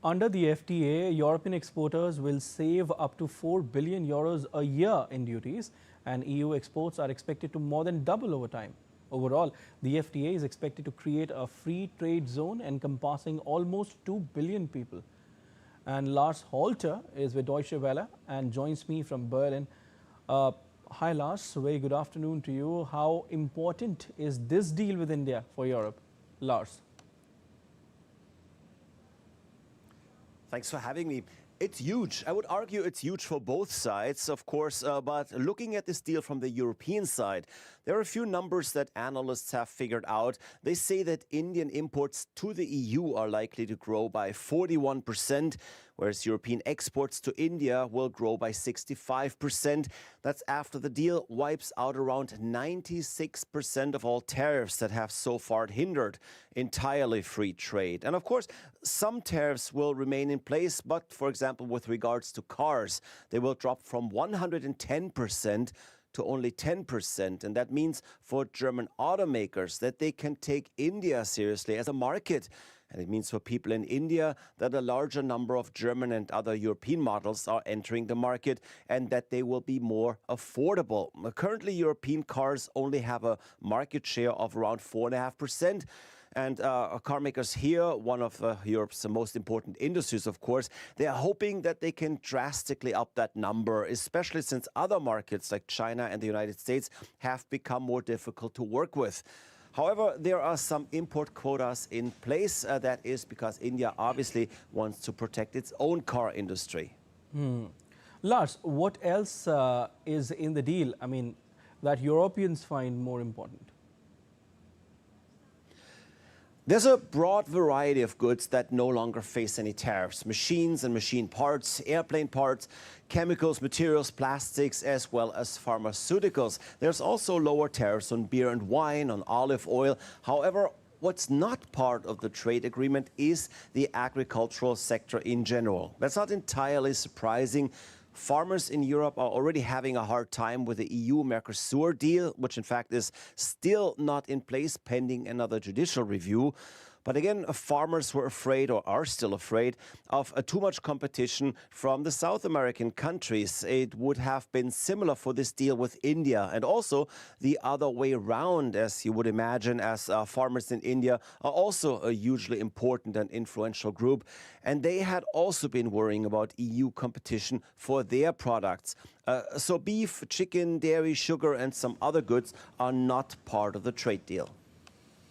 Under the FTA, European exporters will save up to 4 billion euros a year in duties, and EU exports are expected to more than double over time. Overall, the FTA is expected to create a free trade zone encompassing almost 2 billion people. And Lars Holter is with Deutsche Welle and joins me from Berlin. Hi Lars, very good afternoon to you. How important is this deal with India for Europe? Lars. Thanks for having me. It's huge. I would argue it's huge for both sides, of course, but looking at this deal from the European side, there are a few numbers that analysts have figured out. They say that Indian imports to the EU are likely to grow by 41%, whereas European exports to India will grow by 65%. That's after the deal wipes out around 96% of all tariffs that have so far hindered entirely free trade. And of course, some tariffs will remain in place, but for example, with regards to cars, they will drop from 110% to only 10%. And that means for German automakers that they can take India seriously as a market. And it means for people in India that a larger number of German and other European models are entering the market and that they will be more affordable. Currently, European cars only have a market share of around 4.5%. And car makers here, one of Europe's most important industries, of course, they are hoping that they can drastically up that number, especially since other markets like China and the United States have become more difficult to work with. However, there are some import quotas in place. That is because India obviously wants to protect its own car industry. Lars, what else is in the deal, that Europeans find more important? There's a broad variety of goods that no longer face any tariffs. Machines and machine parts, airplane parts, chemicals, materials, plastics, as well as pharmaceuticals. There's also lower tariffs on beer and wine, on olive oil. However, what's not part of the trade agreement is the agricultural sector in general. That's not entirely surprising. Farmers in Europe are already having a hard time with the EU-Mercosur deal, which in fact is still not in place pending another judicial review. But again, farmers were afraid, or are still afraid, of too much competition from the South American countries. It would have been similar for this deal with India, and also the other way around, as you would imagine, as farmers in India are also a hugely important and influential group. And they had also been worrying about EU competition for their products. So beef, chicken, dairy, sugar, and some other goods are not part of the trade deal.